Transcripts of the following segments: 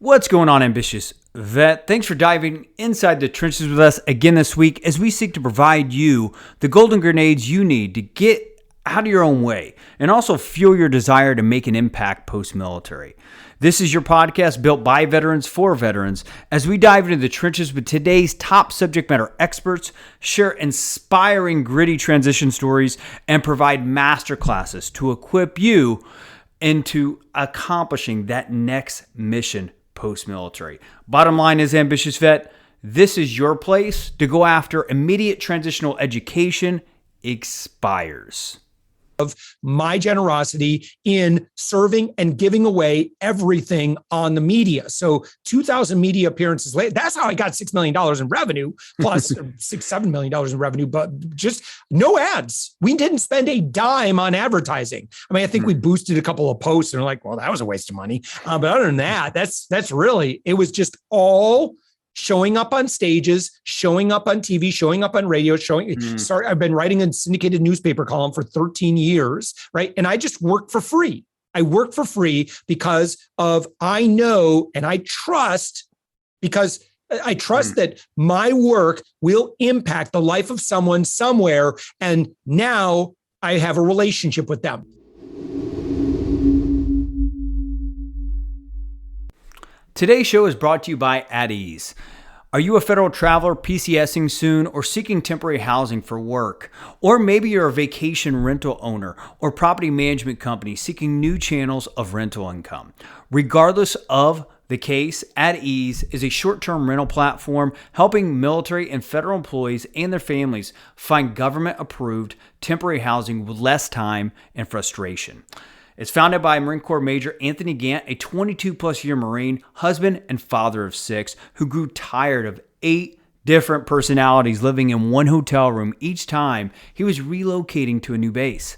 What's going on, ambitious vet? Thanks for diving inside the trenches with us again this week as we seek to provide you the golden grenades you need to get out of your own way and also fuel your desire to make an impact post-military. This is your podcast built by veterans for veterans as we dive into the trenches with today's top subject matter experts, share inspiring, gritty transition stories, and provide masterclasses to equip you into accomplishing that next mission post-military. Bottom line is, ambitious vet, this is your place to go after immediate transitional education expires. Of my generosity in serving and giving away everything on the media. So 2,000 media appearances later, that's how I got $6 million in revenue, plus $7 million in revenue, but just no ads. We didn't spend a dime on advertising. I mean, I think we boosted a couple of posts and we're like, well, that was a waste of money. But other than that, that's really, it was just all showing up on stages, showing up on TV, showing up on radio, I've been writing a syndicated newspaper column for 13 years, right? And I just work for free. I work for free because I know and I trust, that my work will impact the life of someone somewhere. And now I have a relationship with them. Today's show is brought to you by At Ease. Are you a federal traveler PCSing soon or seeking temporary housing for work? Or maybe you're a vacation rental owner or property management company seeking new channels of rental income. Regardless of the case, At Ease is a short-term rental platform helping military and federal employees and their families find government-approved temporary housing with less time and frustration. It's founded by Marine Corps Major Anthony Gant, a 22-plus year Marine, husband and father of 6, who grew tired of 8 different personalities living in one hotel room each time he was relocating to a new base.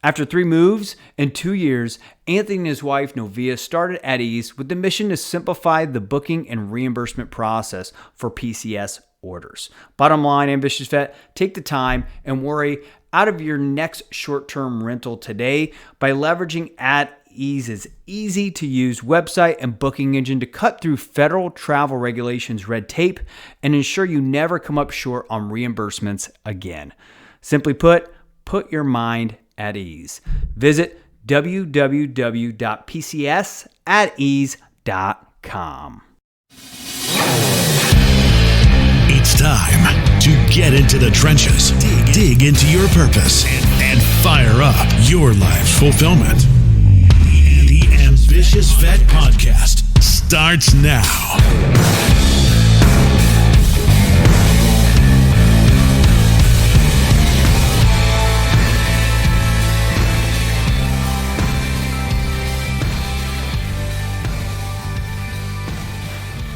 After 3 moves in 2 years, Anthony and his wife, Novia, started At Ease with the mission to simplify the booking and reimbursement process for PCS orders. Bottom line, ambitious vet, take the time and worry out of your next short-term rental today by leveraging At Ease's easy-to-use website and booking engine to cut through federal travel regulations red tape and ensure you never come up short on reimbursements again. Simply put your mind at ease. Visit www.pcsatease.com. It's time to get into the trenches, dig into your purpose, and fire up your life's fulfillment. The Ambitious Vet Podcast starts now.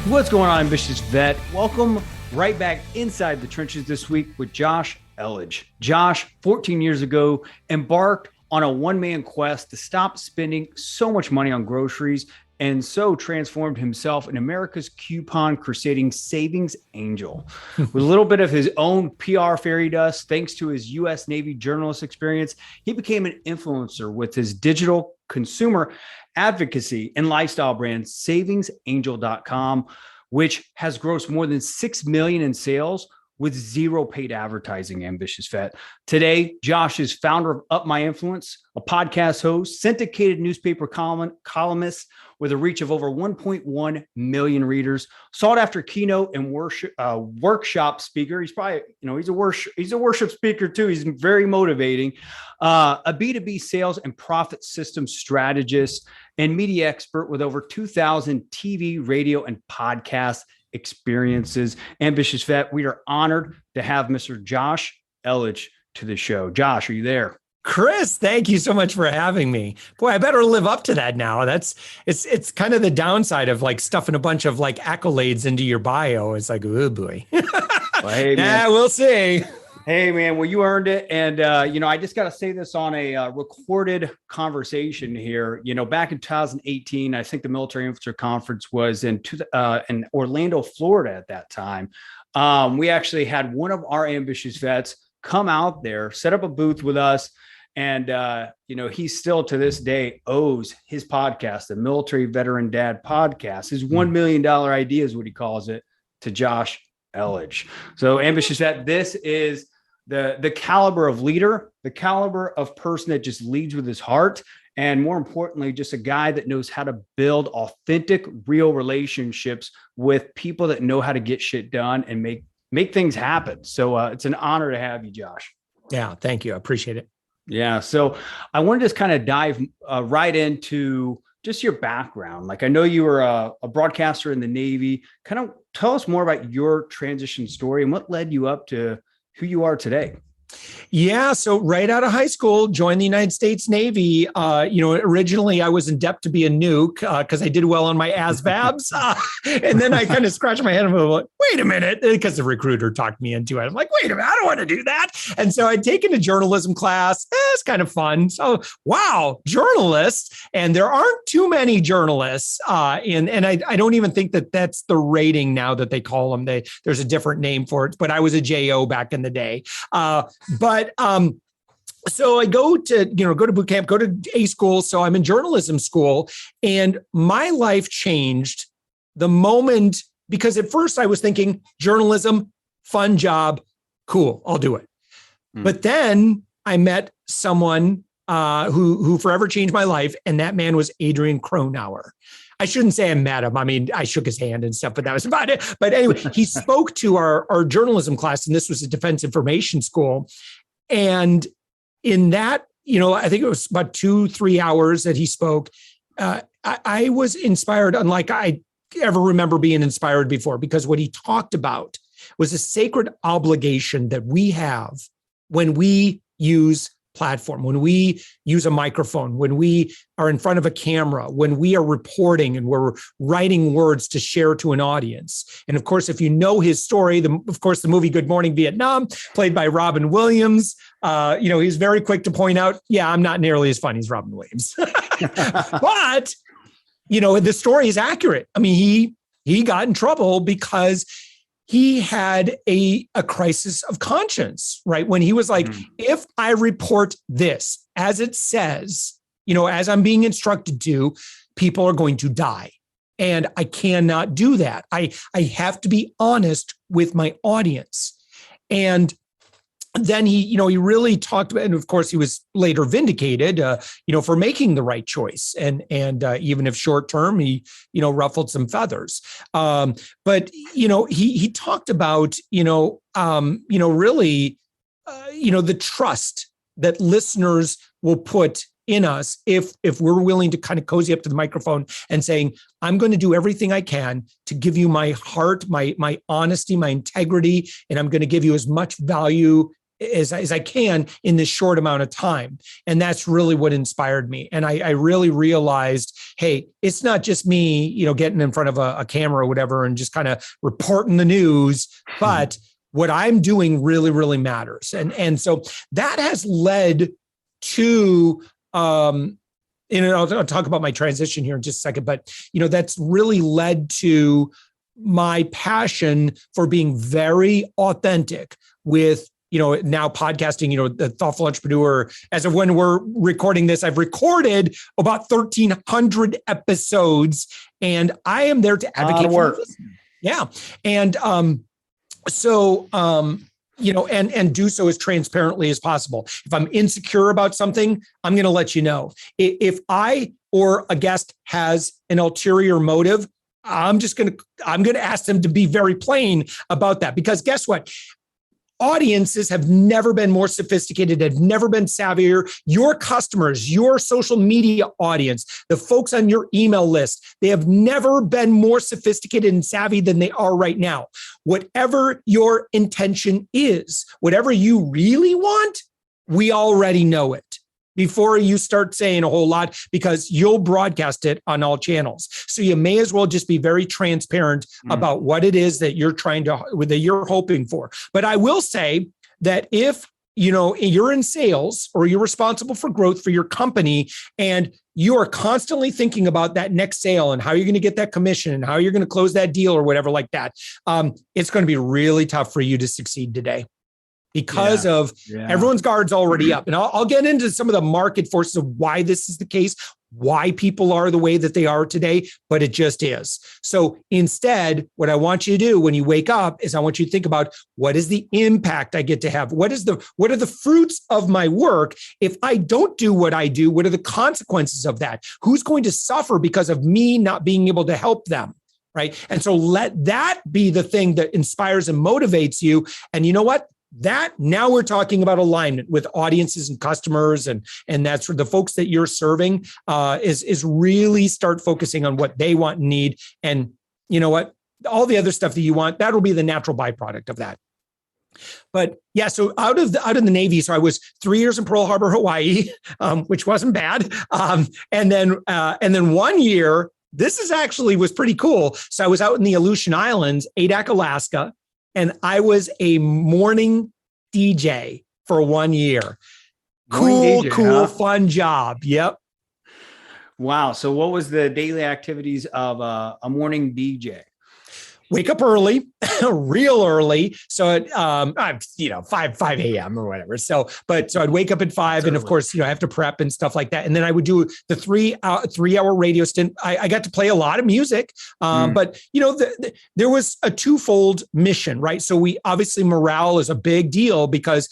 What's going on, ambitious vet? Welcome right back inside the trenches this week with Josh Elledge. Josh, 14 years ago, embarked on a one-man quest to stop spending so much money on groceries and so transformed himself in America's coupon crusading savings angel. With a little bit of his own PR fairy dust, thanks to his U.S. Navy journalist experience, he became an influencer with his digital consumer advocacy and lifestyle brand savingsangel.com, which has grossed more than $6 million in sales with zero paid advertising, ambitious vet. Today, Josh is founder of Up My Influence, a podcast host, syndicated newspaper columnist with a reach of over 1.1 million readers, sought after keynote and workshop speaker. He's probably, he's a worship speaker too. He's very motivating, a B2B sales and profit system strategist and media expert with over 2,000 TV, radio, and podcast experiences. Ambitious vet, we are honored to have Mr. Josh Elledge to the show. Josh, are you there? Chris, thank you so much for having me. Boy, I better live up to that now. It's kind of the downside of like stuffing a bunch of like accolades into your bio. It's like, oh boy. Well, hey, man. Yeah, we'll see. Hey, man, well, you earned it. And, I just got to say this on a recorded conversation here. Back in 2018, I think the Military Influencer Conference was in Orlando, Florida at that time. We actually had one of our ambitious vets come out there, set up a booth with us, And, he still to this day owes his podcast, the Military Veteran Dad podcast, his $1 million idea is what he calls it, to Josh Elledge. So Ambitious Vet, this is the caliber of leader, the caliber of person that just leads with his heart. And more importantly, just a guy that knows how to build authentic, real relationships with people that know how to get shit done and make things happen. So it's an honor to have you, Josh. Yeah, thank you. I appreciate it. Yeah. So I want to just kind of dive right into just your background. Like, I know you were a broadcaster in the Navy. Kind of tell us more about your transition story and what led you up to who you are today. Yeah. So right out of high school, joined the United States Navy. Originally I was in depth to be a nuke because I did well on my ASVABs. And then I kind of scratched my head and was like, wait a minute, because the recruiter talked me into it. I'm like, wait a minute, I don't want to do that. And so I'd taken a journalism class. It's kind of fun. So, wow, journalists. And there aren't too many journalists. And I don't even think that that's the rating now that they call them. There's a different name for it, but I was a JO back in the day. So I go to boot camp, go to A school. So I'm in journalism school, and my life changed the moment, because at first I was thinking journalism, fun job, cool, I'll do it. But then I met someone who forever changed my life. And that man was Adrian Cronauer. I shouldn't say I met him. I mean, I shook his hand and stuff, but that was about it. But anyway, he spoke to our journalism class, and this was a defense information school. And in that, I think it was about 2-3 hours that he spoke. I was inspired, unlike I ever remember being inspired before, because what he talked about was a sacred obligation that we have when we use platform, when we use a microphone, when we are in front of a camera, when we are reporting and we're writing words to share to an audience. And of course, if you know his story, the movie Good Morning Vietnam, played by Robin Williams, he's very quick to point out, yeah, I'm not nearly as funny as Robin Williams. But, the story is accurate. I mean, he got in trouble because he had a crisis of conscience, right? When he was like, if I report this as it says, as I'm being instructed to, people are going to die. And I cannot do that. I have to be honest with my audience. And then he really talked about, and of course he was later vindicated, for making the right choice. And even if short term, he, ruffled some feathers. But he talked about, really, the trust that listeners will put in us if we're willing to kind of cozy up to the microphone and saying, I'm going to do everything I can to give you my heart, my honesty, my integrity, and I'm going to give you as much value as I can in this short amount of time. And that's really what inspired me. And I really realized, hey, it's not just me, getting in front of a camera or whatever and just kind of reporting the news, but what I'm doing really, really matters. And so that has led to, I'll talk about my transition here in just a second, but, that's really led to my passion for being very authentic with, now podcasting, the Thoughtful Entrepreneur. As of when we're recording this, I've recorded about 1,300 episodes, and I am there to advocate for this. Yeah. And and do so as transparently as possible. If I'm insecure about something, I'm going to let you know. If I or a guest has an ulterior motive, I'm going to ask them to be very plain about that, because guess what? Audiences have never been more sophisticated, have never been savvier. Your customers, your social media audience, the folks on your email list, they have never been more sophisticated and savvy than they are right now. Whatever your intention is, whatever you really want, we already know it before you start saying a whole lot, because you'll broadcast it on all channels. So you may as well just be very transparent about what it is that you're hoping for. But I will say that if, you're in sales or you're responsible for growth for your company, and you are constantly thinking about that next sale and how you're going to get that commission and how you're going to close that deal or whatever like that, it's going to be really tough for you to succeed today. because of everyone's guard's already up. And I'll get into some of the market forces of why this is the case, why people are the way that they are today, but it just is. So instead, what I want you to do when you wake up is I want you to think about, what is the impact I get to have? What are the fruits of my work? If I don't do what I do, what are the consequences of that? Who's going to suffer because of me not being able to help them? Right. And so let that be the thing that inspires and motivates you. And you know what? That now we're talking about alignment with audiences and customers, and that's for the folks that you're serving, is really start focusing on what they want and need. And you know what, all the other stuff that you want, that'll be the natural byproduct of that. But yeah, so out of the Navy, so I was 3 years in Pearl Harbor, Hawaii, which wasn't bad, and then 1 year. This was pretty cool. So I was out in the Aleutian Islands, Adak, Alaska. And I was a morning DJ for 1 year. Cool, fun job. Yep. Wow. So what was the daily activities of a morning DJ? Wake up early, real early. So at 5 a.m. or whatever. So I'd wake up at 5, and of course, I have to prep and stuff like that. And then I would do the 3-hour radio stint. I got to play a lot of music, but there was a twofold mission, right? So obviously morale is a big deal because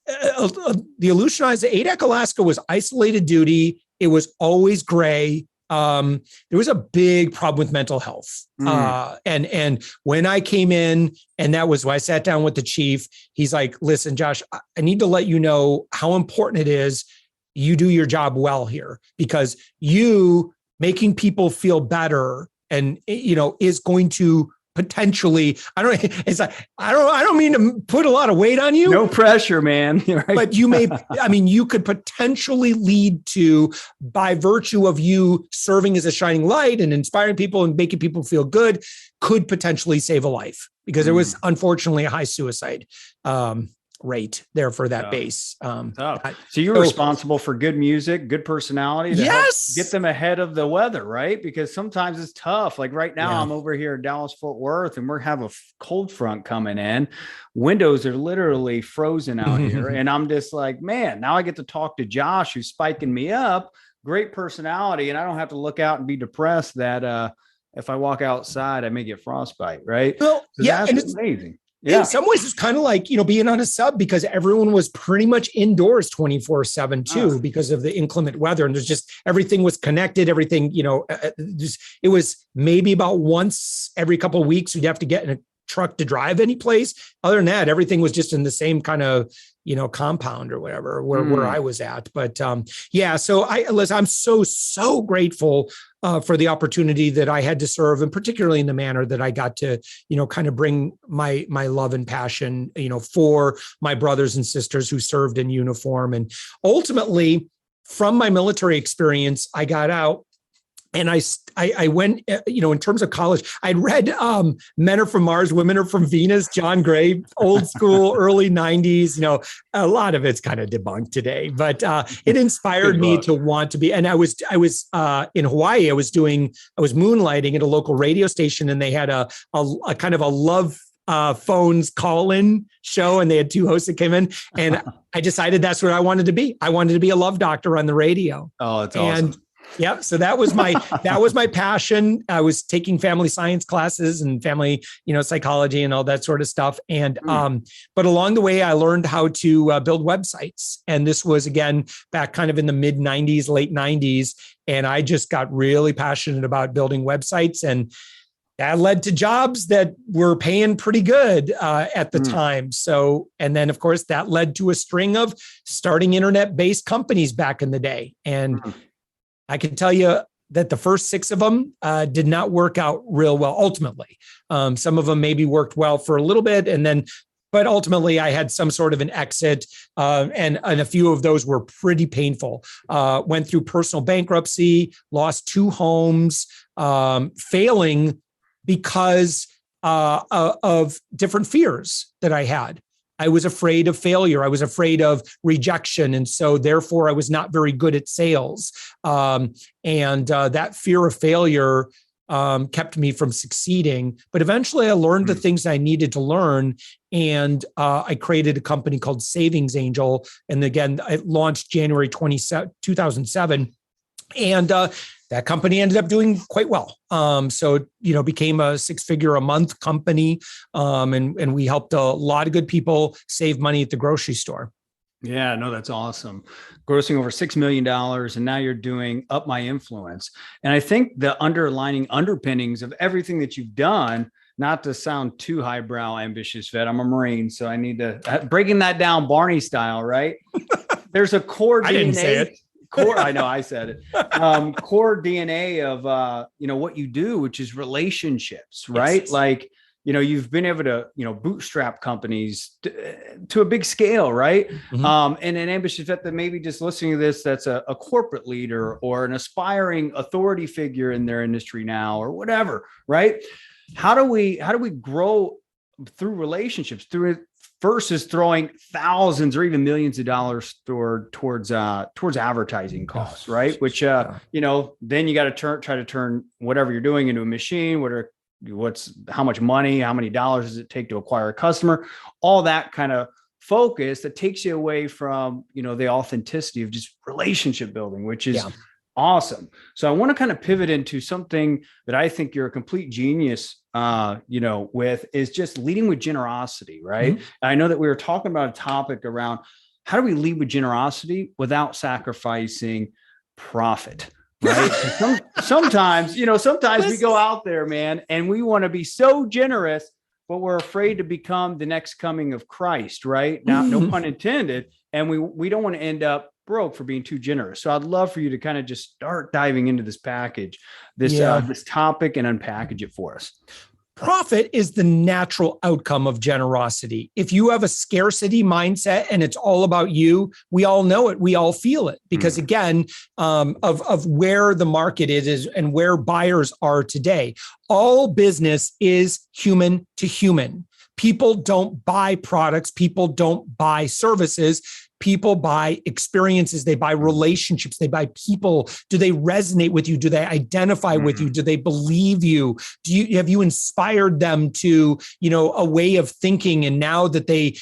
the Aleutian Islands, Adak, Alaska was isolated duty. It was always gray. There was a big problem with mental health. And when I came in, and that was when I sat down with the chief, he's like, listen, Josh, I need to let you know how important it is you do your job well here, because you making people feel better and, is going to potentially, I don't mean to put a lot of weight on you. No pressure, man. Right? But you could potentially lead to, by virtue of you serving as a shining light and inspiring people and making people feel good, could potentially save a life, because there was unfortunately a high suicide rate there for that base. So you're responsible for good music, good personality to help get them ahead of the weather, right? Because sometimes it's tough. Like right now, I'm over here in Dallas, Fort Worth, and we're having a cold front coming in. Windows are literally frozen out here. And I'm just like, man, now I get to talk to Josh, who's spiking me up. Great personality. And I don't have to look out and be depressed that if I walk outside, I may get frostbite, right? Well, that's amazing. Yeah. In some ways, it's kind of like, being on a sub, because everyone was pretty much indoors 24/7 too, because of the inclement weather. And there's just, everything was connected, everything, it was maybe about once every couple of weeks, you'd have to get in a truck to drive any place. Other than that, everything was just in the same kind of, compound or whatever, where I was at. But so I'm so grateful for the opportunity that I had to serve, and particularly in the manner that I got to, kind of bring my love and passion, for my brothers and sisters who served in uniform. And ultimately, from my military experience, I got out. And I went, in terms of college, I'd read Men Are From Mars, Women Are From Venus, John Gray, old school, early 90s. A lot of it's kind of debunked today, but it inspired me to want to be. And I was in Hawaii. I was moonlighting at a local radio station, and they had a kind of a love phones call-in show, and they had 2 hosts that came in, and I decided that's what I wanted to be. I wanted to be a love doctor on the radio. Oh, that's awesome. Yeah. So that was my passion. I was taking family science classes and family, psychology and all that sort of stuff. And, but along the way, I learned how to build websites. And this was, again, back kind of in the mid 90s, late 90s. And I just got really passionate about building websites, and that led to jobs that were paying pretty good at the time. So, and then of course that led to a string of starting internet-based companies back in the day. And I can tell you that the first 6 of them did not work out real well. Ultimately, some of them maybe worked well for a little bit, but ultimately I had some sort of an exit, and a few of those were pretty painful. Went through personal bankruptcy, lost 2 homes, failing because of different fears that I had. I was afraid of failure. I was afraid of rejection. And so therefore I was not very good at sales. And that fear of failure kept me from succeeding. But eventually I learned the things I needed to learn. And I created a company called Savings Angel. And again, it launched January 2007. And that company ended up doing quite well. So, became a 6-figure a month company. And we helped a lot of good people save money at the grocery store. Yeah, no, that's awesome. Grossing over $6 million. And now you're doing Up My Influence. And I think the underpinnings of everything that you've done, not to sound too highbrow, ambitious, vet, I'm a Marine, so I need to breaking that down Barney style, right? There's a core DNA. I didn't say it. I know I said it. Core DNA of, what you do, which is relationships, right? Yes. Like, you've been able to, bootstrap companies to a big scale, right? Mm-hmm. And an ambitious vet that maybe just listening to this, that's a corporate leader or an aspiring authority figure in their industry now or whatever, right? How do we grow through relationships versus throwing thousands or even millions of dollars towards advertising costs, right? Which, then you got to try to turn whatever you're doing into a machine, how much money, how many dollars does it take to acquire a customer, all that kind of focus that takes you away from, the authenticity of just relationship building, which is awesome. So I want to kind of pivot into something that I think you're a complete genius, with is just leading with generosity, right? Mm-hmm. I know that we were talking about a topic around how do we lead with generosity without sacrificing profit, right? sometimes we go out there, man, and we want to be so generous, but we're afraid to become the next coming of Christ, right? Now, no pun intended. And we don't want to end up broke for being too generous. So I'd love for you to kind of just start diving into this this topic and unpackage it for us. Profit is the natural outcome of generosity. If you have a scarcity mindset and it's all about you, we all know it. We all feel it because again, of where the market is and where buyers are today. All business is human to human. People don't buy products. People don't buy services. People buy experiences. They buy relationships. They buy people. Do they resonate with you? Do they identify with you? Do they believe you? Have you inspired them to, a way of thinking? And now that they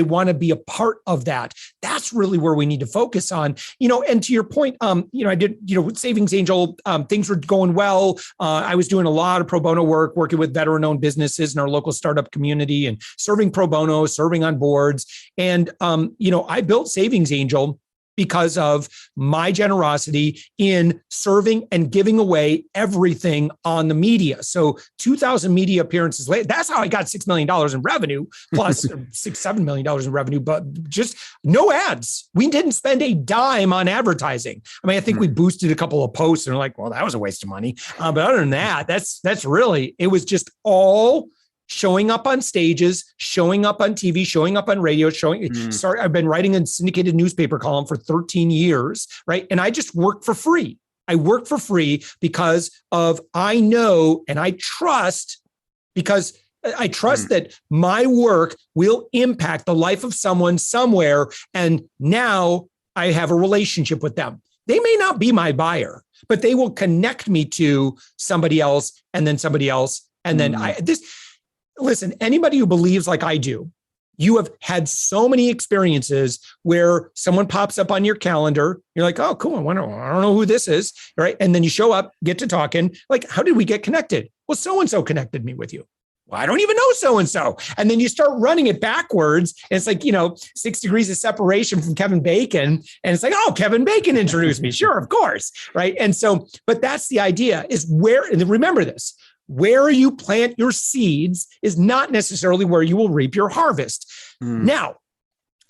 want to be a part of that. That's really where we need to focus on, and to your point, I did, with Savings Angel, things were going well. I was doing a lot of pro bono work, working with veteran-owned businesses in our local startup community and serving pro bono, serving on boards. And, I built Savings Angel because of my generosity in serving and giving away everything on the media. So 2,000 media appearances later, that's how I got $6 million in revenue, plus $7 million in revenue, but just no ads. We didn't spend a dime on advertising. I mean, I think we boosted a couple of posts and we're like, well, that was a waste of money. But other than that, that's really, it was just all showing up on stages, showing up on TV, showing up on radio, I've been writing a syndicated newspaper column for 13 years, right? And I just work for free. I work for free because I know and I trust, that my work will impact the life of someone somewhere. And now I have a relationship with them. They may not be my buyer, but they will connect me to somebody else and then somebody else. And then listen, anybody who believes like I do, you have had so many experiences where someone pops up on your calendar. You're like, oh, cool. I don't know who this is. Right. And then you show up, get to talking. Like, how did we get connected? Well, so-and-so connected me with you. Well, I don't even know so-and-so. And then you start running it backwards. And it's like, 6 degrees of separation from Kevin Bacon. And it's like, oh, Kevin Bacon introduced me. Sure, of course. Right. And so, but that's the idea is and remember this, where you plant your seeds is not necessarily where you will reap your harvest. Now,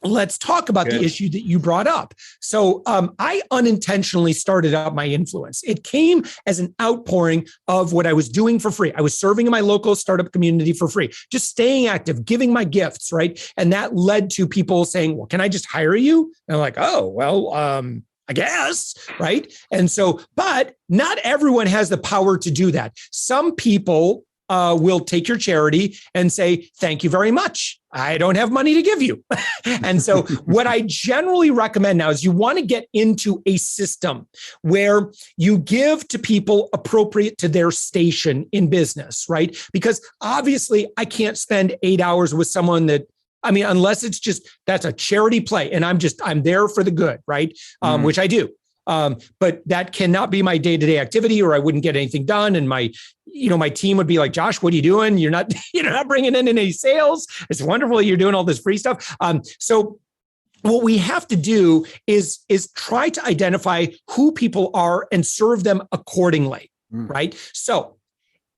let's talk about the issue that you brought up. So I unintentionally started out my influence. It came as an outpouring of what I was doing for free. I was serving in my local startup community for free, just staying active, giving my gifts, right? And that led to people saying, well, can I just hire you? And I'm like, oh, well, I guess, right? And so, but not everyone has the power to do that. Some people will take your charity and say, thank you very much. I don't have money to give you. And so what I generally recommend now is you want to get into a system where you give to people appropriate to their station in business, right? Because obviously I can't spend 8 hours with someone that, I mean, unless it's just, that's a charity play and I'm there for the good, right? Which I do. But that cannot be my day-to-day activity, or I wouldn't get anything done. And my team would be like, Josh, what are you doing? You're not bringing in any sales. It's wonderful that you're doing all this free stuff. So what we have to do is try to identify who people are and serve them accordingly, right? So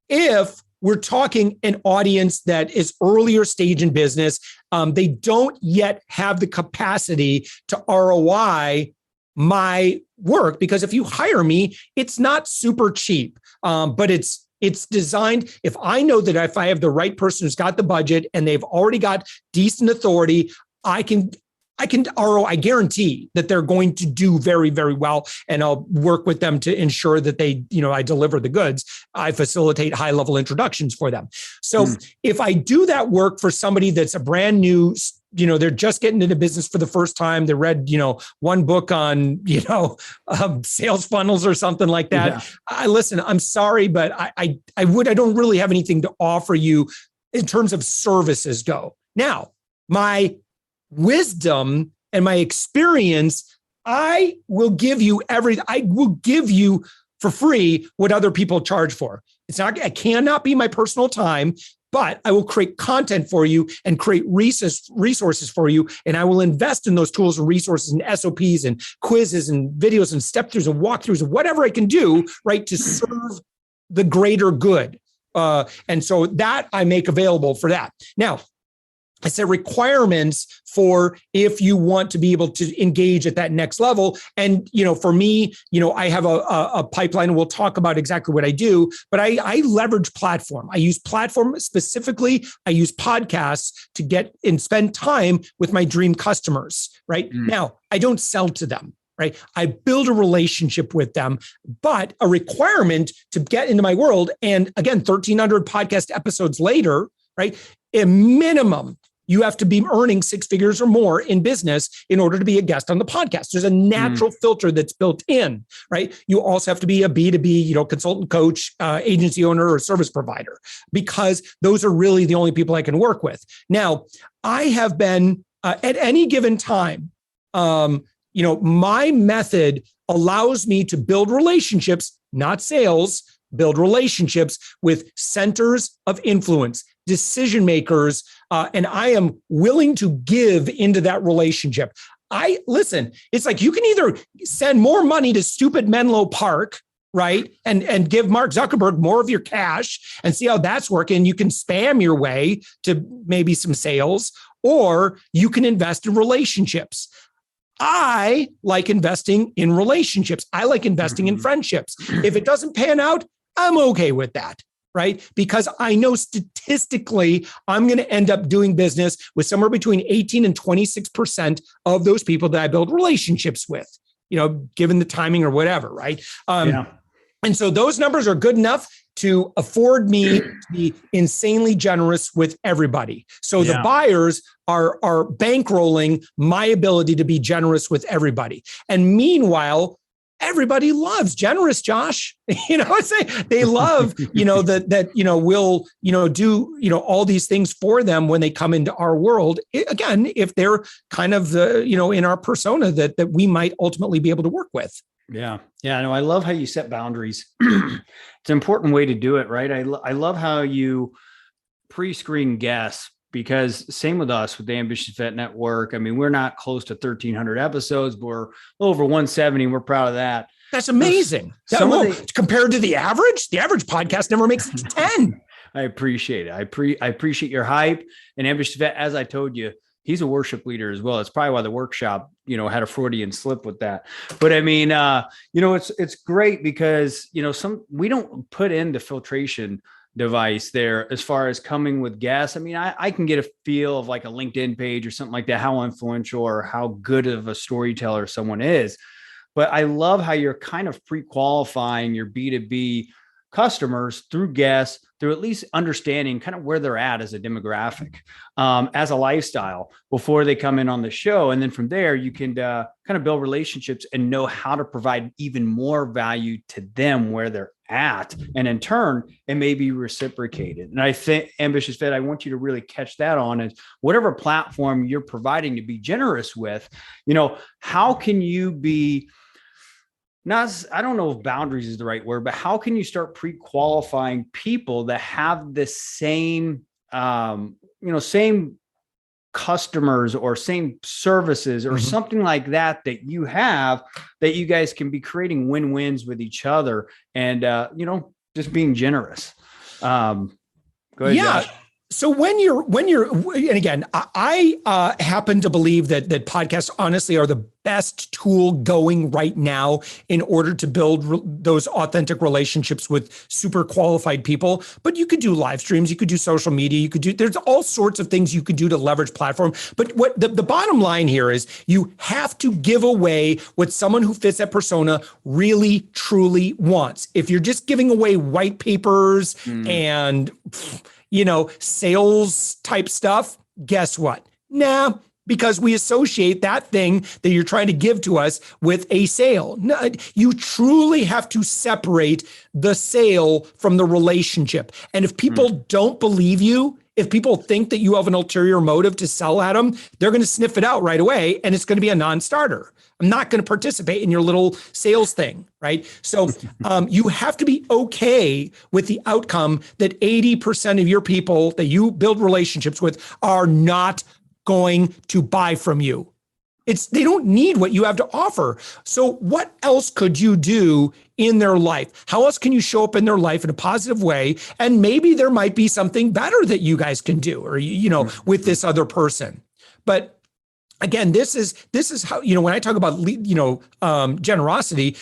if we're talking an audience that is earlier stage in business, they don't yet have the capacity to ROI my work, because if you hire me, it's not super cheap, but it's designed. If I know that if I have the right person who's got the budget and they've already got decent authority, I can ROI. I guarantee that they're going to do very, very well. And I'll work with them to ensure that they, I deliver the goods. I facilitate high level introductions for them. So if I do that work for somebody that's a brand new, they're just getting into business for the first time. They read, one book on, sales funnels or something like that. Yeah. Listen, I'm sorry, but I don't really have anything to offer you in terms of services go. Now, my wisdom and my experience, I will give you for free what other people charge for. It cannot be my personal time, but I will create content for you and create resources for you. And I will invest in those tools and resources and SOPs and quizzes and videos and step-throughs and walkthroughs and whatever I can do, right, to serve the greater good. And so that I make available for that. Now, I said requirements for if you want to be able to engage at that next level. And, for me, I have a pipeline, and we'll talk about exactly what I do, but I leverage platform. I use platform specifically. I use podcasts to get and spend time with my dream customers, right? Now, I don't sell to them. Right. I build a relationship with them, but a requirement to get into my world. And again, 1,300 podcast episodes later, right? A minimum, you have to be earning 6 figures or more in business in order to be a guest on the podcast. There's a natural filter that's built in, right? You also have to be a B2B, consultant, coach, agency owner, or service provider, because those are really the only people I can work with. Now, I have been at any given time, my method allows me to build relationships, not sales, build relationships with centers of influence, decision makers, and I am willing to give into that relationship. It's like you can either send more money to stupid Menlo Park, right? And give Mark Zuckerberg more of your cash and see how that's working. You can spam your way to maybe some sales, or you can invest in relationships. I like investing in relationships. I like investing in friendships. If it doesn't pan out, I'm okay with that, right? Because I know statistically, I'm going to end up doing business with somewhere between 18 and 26% of those people that I build relationships with, given the timing or whatever, right? And so those numbers are good enough to afford me to be insanely generous with everybody. So the buyers are bankrolling my ability to be generous with everybody. And meanwhile, everybody loves generous, Josh. They love, we'll, do, all these things for them when they come into our world. Again, if they're kind of the, in our persona that we might ultimately be able to work with. Yeah. Yeah. No, I love how you set boundaries. It's an important way to do it, right? I love how you pre-screen guests, because same with us with the Ambitious Vet Network. I mean, we're not close to 1,300 episodes, but we're over 170. And we're proud of that. That's amazing. Compared to the average podcast never makes it to 10. I appreciate it. I appreciate your hype. And Ambitious Vet, as I told you, he's a worship leader as well. It's probably why the workshop, had a Freudian slip with that. But I mean, it's great because, we don't put in the filtration device there as far as coming with guests. I mean, I can get a feel of like a LinkedIn page or something like that, how influential or how good of a storyteller someone is. But I love how you're kind of pre-qualifying your B2B customers through guests through at least understanding kind of where they're at as a demographic, as a lifestyle before they come in on the show. And then from there, you can kind of build relationships and know how to provide even more value to them where they're at. And in turn, it may be reciprocated. And I think, Ambitious Vet, I want you to really catch that on is whatever platform you're providing to be generous with, how can you be not, I don't know if boundaries is the right word, but how can you start pre-qualifying people that have the same, same customers or same services or something like that you have, that you guys can be creating win-wins with each other and, just being generous. Go ahead, Josh. So when you're, and again, I happen to believe that podcasts honestly are the best tool going right now in order to build those authentic relationships with super qualified people. But you could do live streams, you could do social media, there's all sorts of things you could do to leverage platform. But what the bottom line here is you have to give away what someone who fits that persona really, truly wants. If you're just giving away white papers and sales type stuff, guess what? Nah, because we associate that thing that you're trying to give to us with a sale. No, you truly have to separate the sale from the relationship. And if people don't believe you, if people think that you have an ulterior motive to sell at them, they're going to sniff it out right away, and it's going to be a non-starter. I'm not going to participate in your little sales thing, right? So you have to be okay with the outcome that 80% of your people that you build relationships with are not going to buy from you. They don't need what you have to offer. So what else could you do in their life? How else can you show up in their life in a positive way? And maybe there might be something better that you guys can do, or, with this other person. But again, this is how, when I talk about, generosity,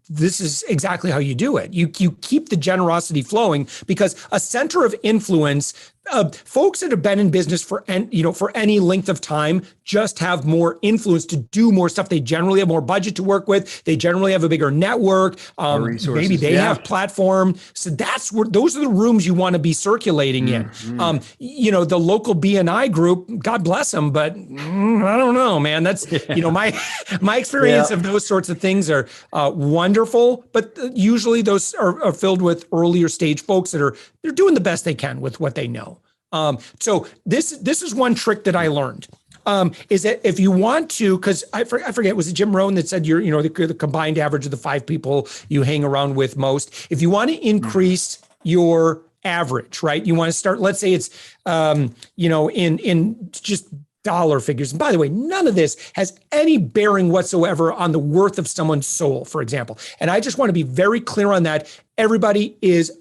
this is exactly how you do it. You keep the generosity flowing, because a center of influence, folks that have been in business for any length of time just have more influence to do more stuff. They generally have more budget to work with. They generally have a bigger network. Maybe they have platform. So those are the rooms you want to be circulating in. The local BNI group, God bless them, but I don't know, man. That's, my experience of those sorts of things are wonderful, but usually those are filled with earlier stage folks they're doing the best they can with what they know. So this is one trick that I learned, is that if you want to, because I forget, was it Jim Rohn that said you're the combined average of the 5 people you hang around with most? If you want to increase your average, right? You want to start, let's say it's, in just dollar figures. And by the way, none of this has any bearing whatsoever on the worth of someone's soul, for example. And I just want to be very clear on that. Everybody is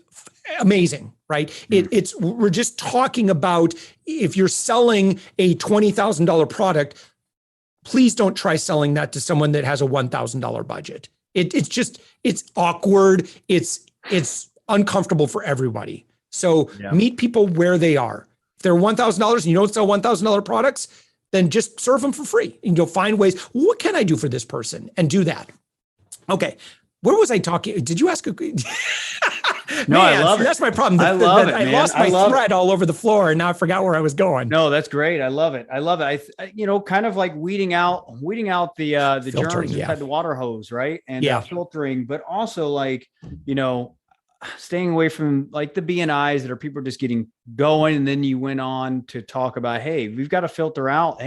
amazing, right? We're just talking about, if you're selling a $20,000 product, please don't try selling that to someone that has a $1,000 budget. It's awkward. It's uncomfortable for everybody. So meet people where they are. If they're $1,000 and you don't sell $1,000 products, then just serve them for free. And you'll find ways, what can I do for this person? And do that. Okay. Where was I talking? Did you ask? No, I love it. That's my problem. I love it, I man. lost my thread all over the floor, and now I forgot where I was going. No, that's great. I love it. Kind of like weeding out the germs inside the water hose, right? And filtering, but also staying away from like the BNIs that are people just getting going. And then you went on to talk about, hey, we've got to filter out,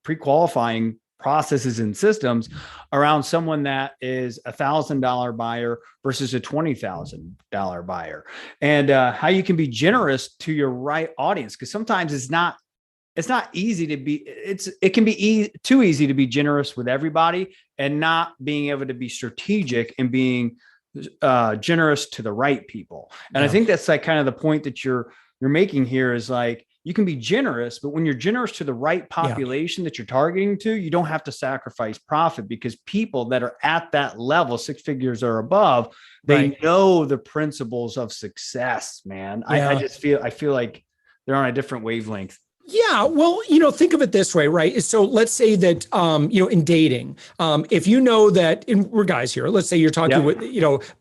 pre-qualifying processes and systems around someone that is $1,000 buyer versus a $20,000 buyer, and how you can be generous to your right audience. Because sometimes it's not easy to be, it can be too easy to be generous with everybody and not being able to be strategic and being generous to the right people. And I think that's like kind of the point that you're making here is like, you can be generous, but when you're generous to the right population that you're targeting to, you don't have to sacrifice profit, because people that are at that level, 6 figures or above, they know the principles of success, man. I feel like they're on a different wavelength. Yeah, well, think of it this way, right? So let's say that, in dating, if you know that, and we're guys here, let's say you're talking with,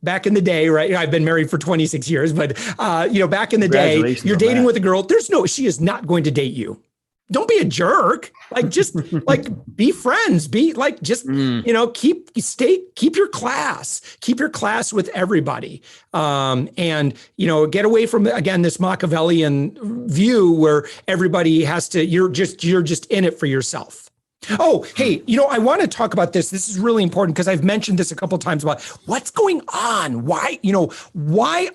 back in the day, right? I've been married for 26 years, but, back in the day, you're dating with a girl. She is not going to date you. Don't be a jerk. Like, just like be friends, keep your class with everybody. And, get away from, again, this Machiavellian view where everybody has to, you're just in it for yourself. Oh, hey, I want to talk about this. This is really important because I've mentioned this a couple of times about what's going on. Why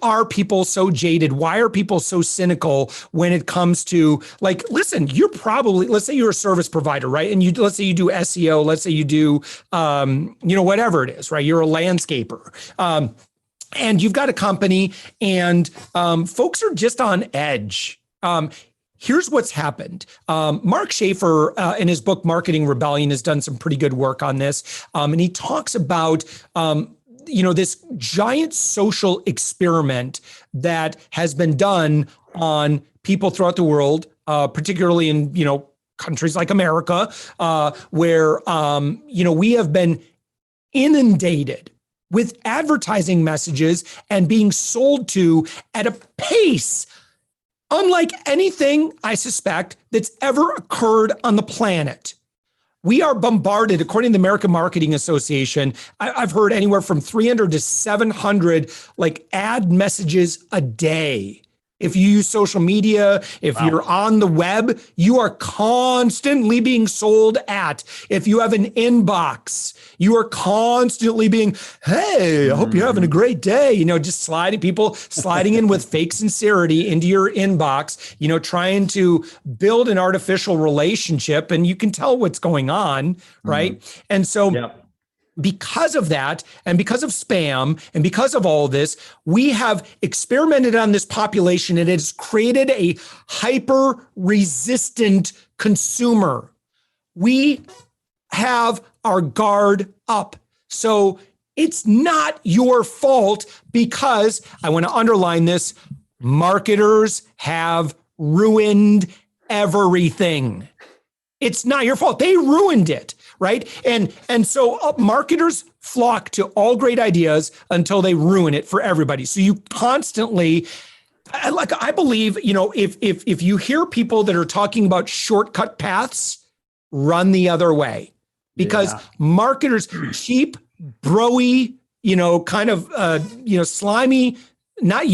are people so jaded? Why are people so cynical when it comes to, like, listen, let's say you're a service provider, right? And let's say you do SEO, let's say you do, whatever it is, right? You're a landscaper. And you've got a company and folks are just on edge. Here's what's happened. Mark Schaefer, in his book, Marketing Rebellion, has done some pretty good work on this. And he talks about, this giant social experiment that has been done on people throughout the world, particularly in, countries like America, where, we have been inundated with advertising messages and being sold to at a pace unlike anything, I suspect, that's ever occurred on the planet. We are bombarded, according to the American Marketing Association, I've heard anywhere from 300 to 700 ad messages a day. If you use social media, if you're on the web, you are constantly being sold at. If you have an inbox, you are constantly being, hey, I hope you're having a great day. Just sliding in with fake sincerity into your inbox, trying to build an artificial relationship, and you can tell what's going on, right? And so because of that, and because of spam, and because of all this, we have experimented on this population, and it has created a hyper-resistant consumer. We have our guard up. So it's not your fault, because, I want to underline this, marketers have ruined everything. It's not your fault. They ruined it. Right. And so marketers flock to all great ideas until they ruin it for everybody. So you constantly, I believe, if you hear people that are talking about shortcut paths, run the other way, because marketers, cheap, broy, slimy, not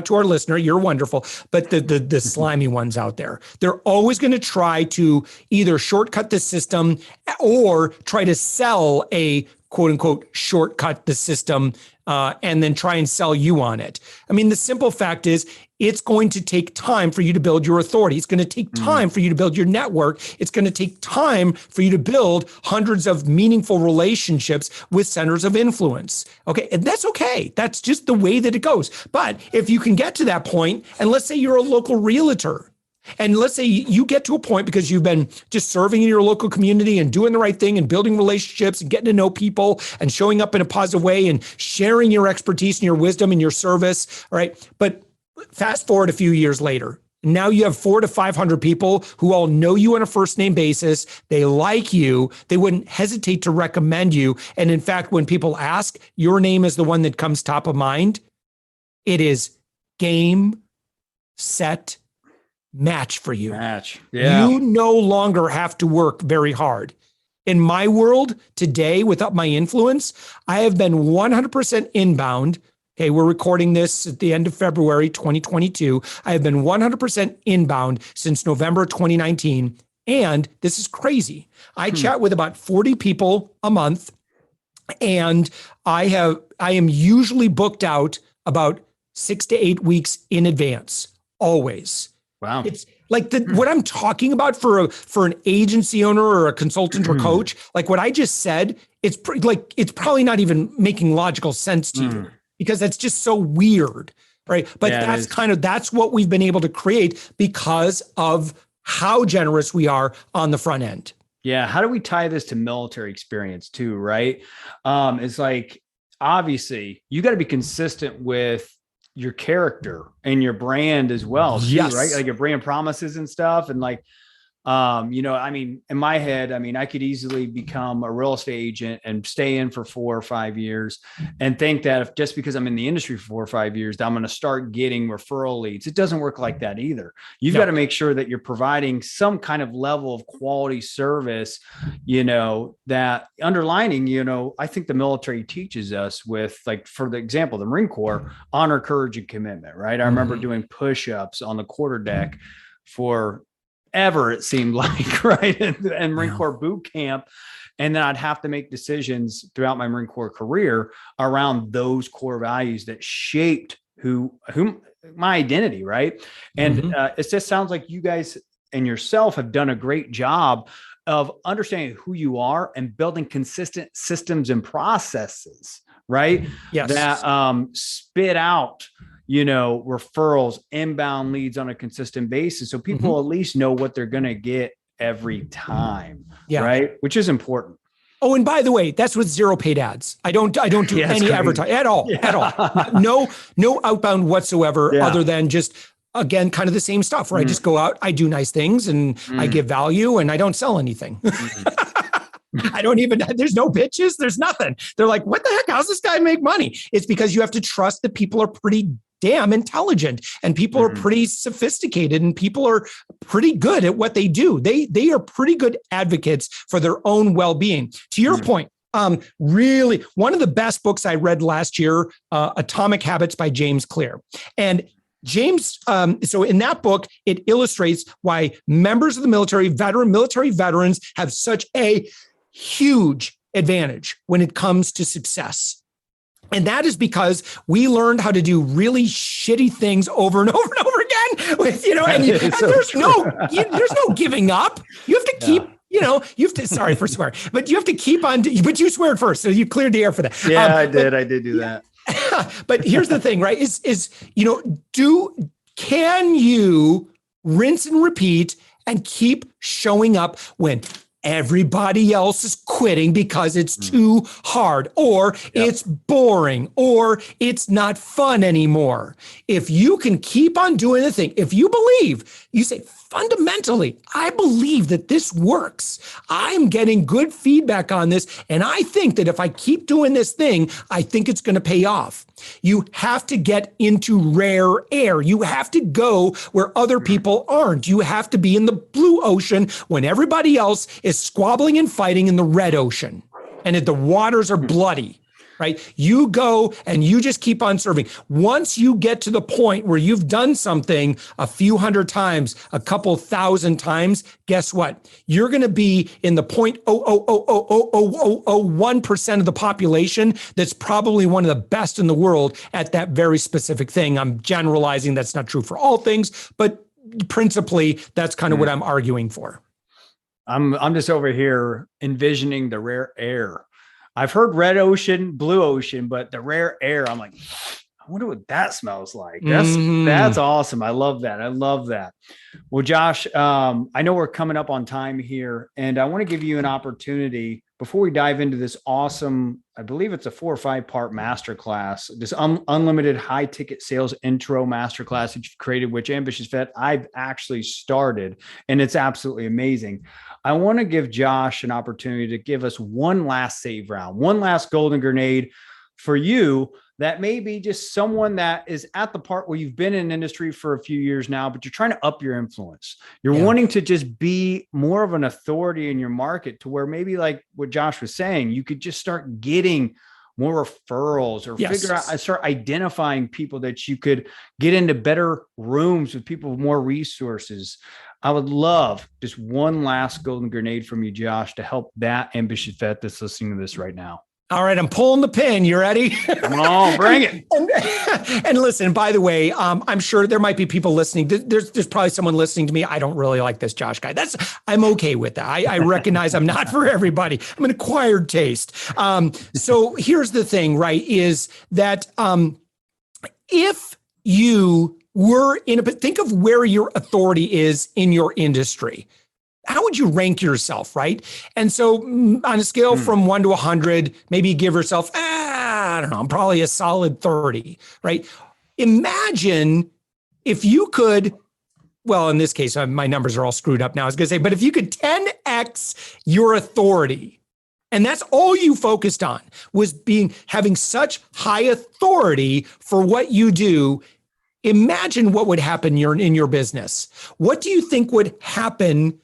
to our listener, you're wonderful, but the slimy ones out there, they're always going to try to either shortcut the system or try to sell a quote unquote shortcut the system, and then try and sell you on it. I mean, the simple fact is, it's going to take time for you to build your authority. It's going to take time for you to build your network. It's going to take time for you to build hundreds of meaningful relationships with centers of influence. Okay. And that's okay. That's just the way that it goes. But if you can get to that point, and let's say you're a local realtor, and let's say you get to a point because you've been just serving in your local community and doing the right thing and building relationships and getting to know people and showing up in a positive way and sharing your expertise and your wisdom and your service. All right. But fast forward a few years later, now you have 400 to 500 people who all know you on a first name basis. They like you. They wouldn't hesitate to recommend you. And in fact, when people ask, your name is the one that comes top of mind. It is game, set, match for you. Yeah. You no longer have to work very hard. In my world today, without my influence, I have been 100% inbound. Okay, we're recording this at the end of February 2022. I have been 100% inbound since November 2019. And this is crazy. I chat with about 40 people a month, and I am usually booked out about 6 to 8 weeks in advance, always. Wow. It's like what I'm talking about for an agency owner or a consultant or coach, like what I just said, it's probably not even making logical sense to you, because that's just so weird, right? But that's what we've been able to create because of how generous we are on the front end. Yeah. How do we tie this to military experience too, right? It's like, obviously you got to be consistent with your character and your brand as well, too, Yes. right? Like your brand promises and stuff. And like, I mean, in my head, I mean, I could easily become a real estate agent and stay in for 4 or 5 years and think that if just because I'm in the industry for 4 or 5 years, that I'm going to start getting referral leads. It doesn't work like that either. You've got to make sure that you're providing some kind of level of quality service, that underlining, I think the military teaches us with, like, for the example, the Marine Corps, honor, courage, and commitment, right? I remember doing push-ups on the quarterdeck for ever, it seemed like, right? And Marine Corps boot camp. And then I'd have to make decisions throughout my Marine Corps career around those core values that shaped who my identity, right? And it just sounds like you guys and yourself have done a great job of understanding who you are and building consistent systems and processes, right? Yes. That spit out referrals, inbound leads on a consistent basis. So people at least know what they're going to get every time. Right. Which is important. Oh, and by the way, that's with zero paid ads. I don't do any advertising at all. No outbound whatsoever, other than just, again, kind of the same stuff where I just go out, I do nice things and I give value and I don't sell anything. There's no pitches. There's nothing. They're like, what the heck? How's this guy make money? It's because you have to trust that people are pretty damn intelligent and people are pretty sophisticated and people are pretty good at what they do. They are pretty good advocates for their own well-being. To your point, really one of the best books I read last year, Atomic Habits by James Clear. And James, so in that book, it illustrates why members of the military veterans have such a huge advantage when it comes to success. And that is because we learned how to do really shitty things over and over and over again with, there's no giving up. You have to keep, sorry for swearing, but you have to keep on, but you sweared first. So you cleared the air for that. Yeah, I did do that. But here's the thing, right? Can you rinse and repeat and keep showing up when everybody else is quitting because it's too hard or it's boring or it's not fun anymore? If you can keep on doing the thing, if you believe, you say, fundamentally, I believe that this works. I'm getting good feedback on this. And I think that if I keep doing this thing, I think it's going to pay off. You have to get into rare air. You have to go where other people aren't. You have to be in the blue ocean when everybody else is squabbling and fighting in the red ocean and the waters are bloody. Right? You go and you just keep on serving. Once you get to the point where you've done something a few hundred times, a couple thousand times, guess what? You're going to be in the 0.0000001% of the population that's probably one of the best in the world at that very specific thing. I'm generalizing. That's not true for all things, but principally, that's kind of what I'm arguing for. I'm just over here envisioning the rare air. I've heard red ocean, blue ocean, but the rare air, I'm like, I wonder what that smells like. That's awesome. I love that. Well, Josh, I know we're coming up on time here, and I want to give you an opportunity before we dive into this awesome, I believe it's a 4 or 5 part masterclass, this unlimited high ticket sales intro masterclass that you've created, which Ambitious Vet I've actually started, and it's absolutely amazing. I want to give Josh an opportunity to give us one last save round, one last golden grenade for you that may be just someone that is at the part where you've been in industry for a few years now, but you're trying to up your influence. You're wanting to just be more of an authority in your market to where maybe like what Josh was saying, you could just start getting more referrals or start identifying people that you could get into better rooms with people with more resources. I would love just one last golden grenade from you, Josh, to help that ambitious vet that's listening to this right now. All right, I'm pulling the pin. You ready? Come on, bring it. And listen, by the way, I'm sure there might be people listening. There's probably someone listening to me. I don't really like this Josh guy. I'm okay with that. I recognize I'm not for everybody. I'm an acquired taste. So here's the thing, right, is that if you were think of where your authority is in your industry. How would you rank yourself, right? And so on a scale from 1 to 100, maybe give yourself, I don't know, I'm probably a solid 30, right? imagine if you could, well, in this case, my numbers are all screwed up now. I was going to say, but if you could 10x your authority, and that's all you focused on, was having such high authority for what you do. Imagine what would happen in your business. What do you think would happen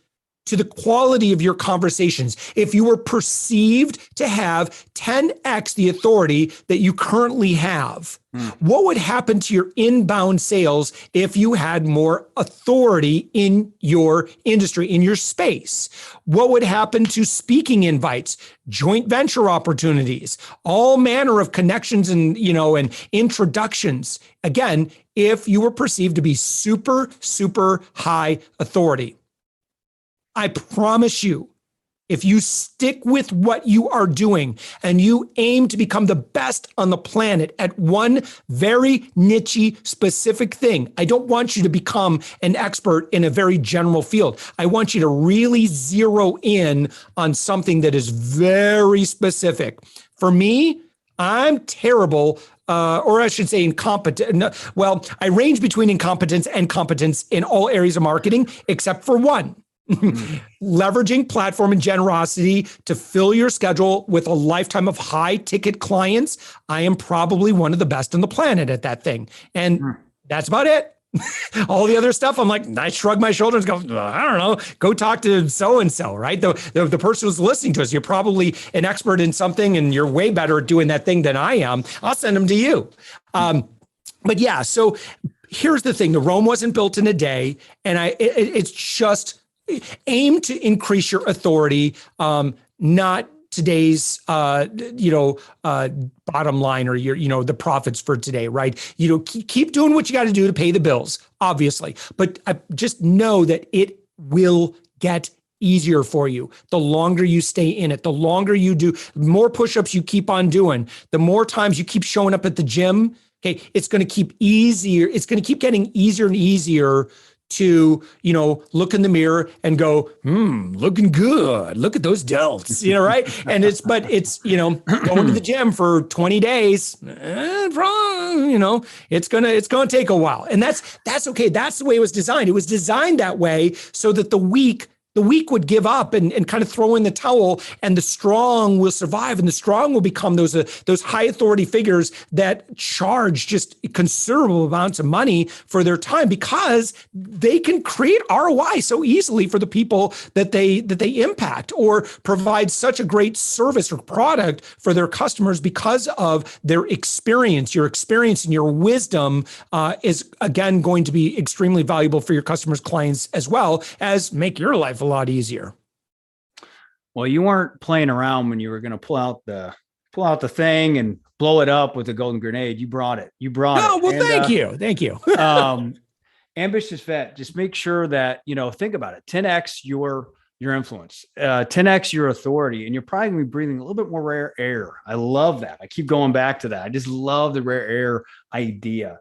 to the quality of your conversations if you were perceived to have 10x the authority that you currently have? What would happen to your inbound sales if you had more authority in your industry, in your space? What would happen to speaking invites, joint venture opportunities, all manner of connections and introductions? Again, if you were perceived to be super, super high authority. I promise you, if you stick with what you are doing and you aim to become the best on the planet at one very niche specific thing, I don't want you to become an expert in a very general field. I want you to really zero in on something that is very specific. For me, I'm terrible, or I should say incompetent. Well, I range between incompetence and competence in all areas of marketing, except for one. Leveraging platform and generosity to fill your schedule with a lifetime of high ticket clients. I am probably one of the best on the planet at that thing. And that's about it. All the other stuff, I'm like, I shrug my shoulders and go, I don't know, go talk to so-and-so, right? The person who's listening to us, you're probably an expert in something and you're way better at doing that thing than I am. I'll send them to you. But yeah, so here's the thing. The Rome wasn't built in a day. And it's just, aim to increase your authority, not today's, bottom line or your, the profits for today, right? Keep doing what you got to do to pay the bills, obviously, but just know that it will get easier for you. The longer you stay in it, the longer you do, the more push-ups you keep on doing, the more times you keep showing up at the gym. Okay. It's going to keep easier. It's going to keep getting easier and easier to, look in the mirror and go, looking good. Look at those delts, right? And it's going to the gym for 20 days, it's going to take a while. And that's okay. That's the way it was designed. It was designed that way so that the weak would give up and kind of throw in the towel, and the strong will survive, and the strong will become those high authority figures that charge just considerable amounts of money for their time because they can create ROI so easily for the people that they impact, or provide such a great service or product for their customers because of their experience. Your experience and your wisdom is again going to be extremely valuable for your customers, clients, as well as make your life a lot easier. Well, you weren't playing around when you were going to pull out the thing and blow it up with a golden grenade. You brought it. Oh, well, thank you. Ambitious Vet, just make sure that, think about it. 10x your influence, 10x your authority, and you're probably going to be breathing a little bit more rare air. I love that. I keep going back to that. I just love the rare air idea.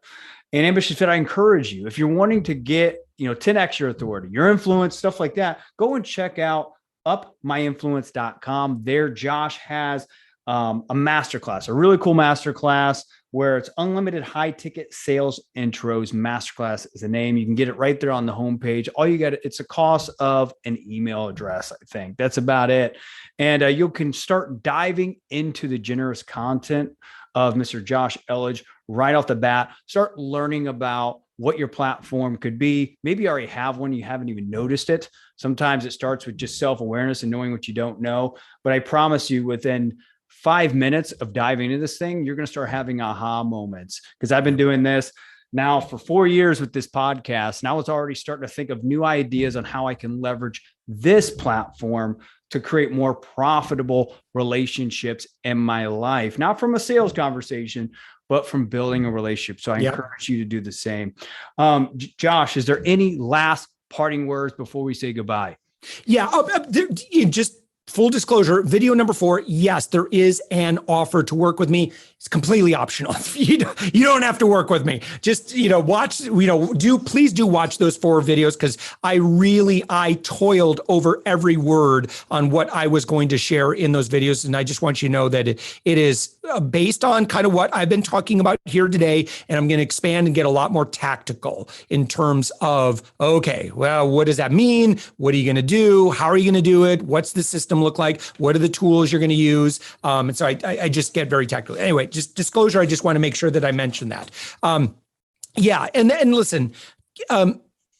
And Ambitious Fit, I encourage you, if you're wanting to get, 10x your authority, your influence, stuff like that, go and check out upmyinfluence.com. There, Josh has a masterclass, a really cool masterclass where it's unlimited high ticket sales intros. Masterclass is the name. You can get it right there on the homepage. All you got, it's a cost of an email address. I think that's about it. And you can start diving into the generous content of Mr. Josh Elledge right off the bat. Start learning about what your platform could be. Maybe you already have one, you haven't even noticed it. Sometimes it starts with just self-awareness and knowing what you don't know. But I promise you, within 5 minutes of diving into this thing, you're going to start having aha moments. Because I've been doing this now for 4 years with this podcast. And I was already starting to think of new ideas on how I can leverage this platform to create more profitable relationships in my life. Not from a sales conversation, but from building a relationship. So I encourage you to do the same. Josh, is there any last parting words before we say goodbye? Yeah, just full disclosure, video number 4, yes, there is an offer to work with me. It's completely optional. You don't have to work with me. Just, watch, please do watch those 4 videos, because I toiled over every word on what I was going to share in those videos. And I just want you to know that it is based on kind of what I've been talking about here today. And I'm going to expand and get a lot more tactical in terms of, okay, well, what does that mean? What are you going to do? How are you going to do it? What's the system look like? What are the tools you're going to use? And so I just get very tactical. Anyway, just disclosure. I just want to make sure that I mention that. And listen,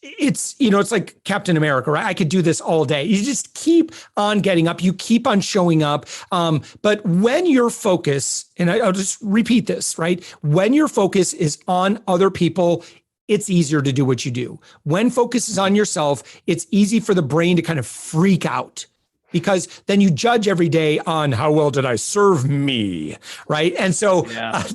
it's like Captain America, right? I could do this all day. You just keep on getting up. You keep on showing up. But when your focus, and I'll just repeat this, right? When your focus is on other people, it's easier to do what you do. When focus is on yourself, it's easy for the brain to kind of freak out, because then you judge every day on how well did I serve me, right? And so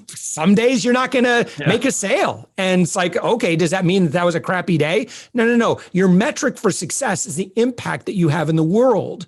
some days you're not going to make a sale. And it's like, okay, does that mean that was a crappy day? No. Your metric for success is the impact that you have in the world.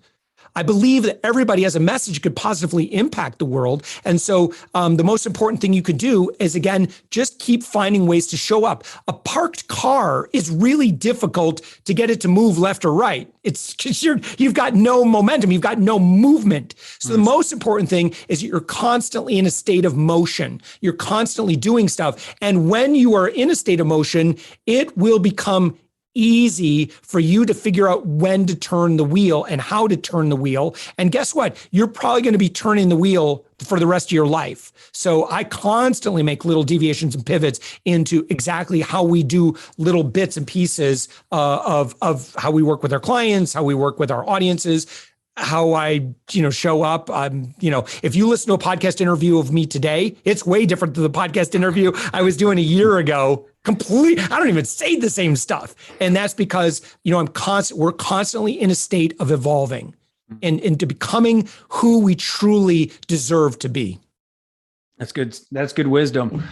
I believe that everybody has a message that could positively impact the world. And so the most important thing you could do is, again, just keep finding ways to show up. A parked car is really difficult to get it to move left or right. It's because you've got no momentum. You've got no movement. So the most important thing is you're constantly in a state of motion. You're constantly doing stuff. And when you are in a state of motion, it will become easy for you to figure out when to turn the wheel and how to turn the wheel. And guess what? You're probably going to be turning the wheel for the rest of your life. So I constantly make little deviations and pivots into exactly how we do little bits and pieces of how we work with our clients, how we work with our audiences, how I, show up. If you listen to a podcast interview of me today, it's way different than the podcast interview I was doing a year ago. I don't even say the same stuff. And that's because, we're constantly in a state of evolving and into becoming who we truly deserve to be. That's good. That's good wisdom.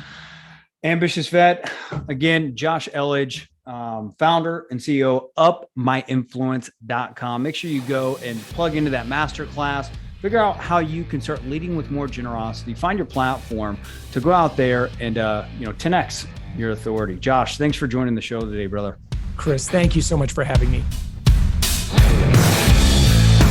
Ambitious Vet, again, Josh Elledge, founder and CEO of upmyinfluence.com. Make sure you go and plug into that masterclass. Figure out how you can start leading with more generosity. Find your platform to go out there and 10x your authority. Josh, thanks for joining the show today, brother. Chris, thank you so much for having me.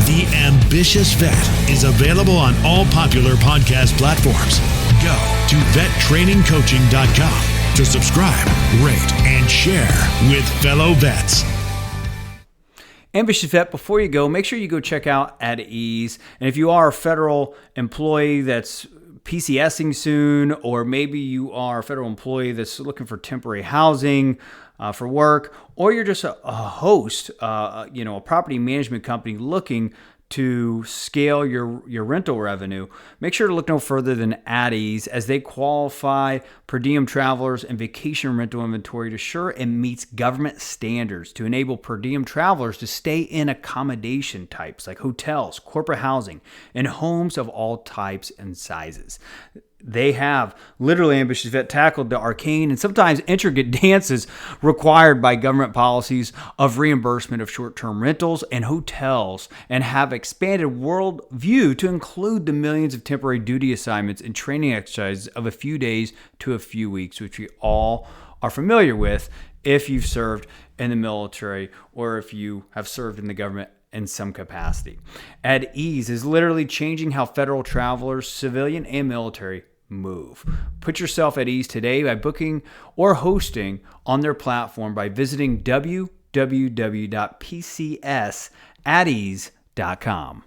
The Ambitious Vet is available on all popular podcast platforms. Go to vettrainingcoaching.com to subscribe, rate, and share with fellow vets. Ambitious Vet, before you go, make sure you go check out At Ease. And if you are a federal employee that's PCSing soon, or maybe you are a federal employee that's looking for temporary housing for work, or you're just a host, a property management company looking to scale your rental revenue, make sure to look no further than At Ease, as they qualify per diem travelers and vacation rental inventory to ensure it meets government standards to enable per diem travelers to stay in accommodation types like hotels, corporate housing, and homes of all types and sizes. They have literally, Ambitious Vet, tackled the arcane and sometimes intricate dances required by government policies of reimbursement of short-term rentals and hotels, and have expanded worldview to include the millions of temporary duty assignments and training exercises of a few days to a few weeks, which we all are familiar with if you've served in the military or if you have served in the government in some capacity. At Ease is literally changing how federal travelers, civilian and military, move. Put yourself at ease today by booking or hosting on their platform by visiting www.pcsatease.com.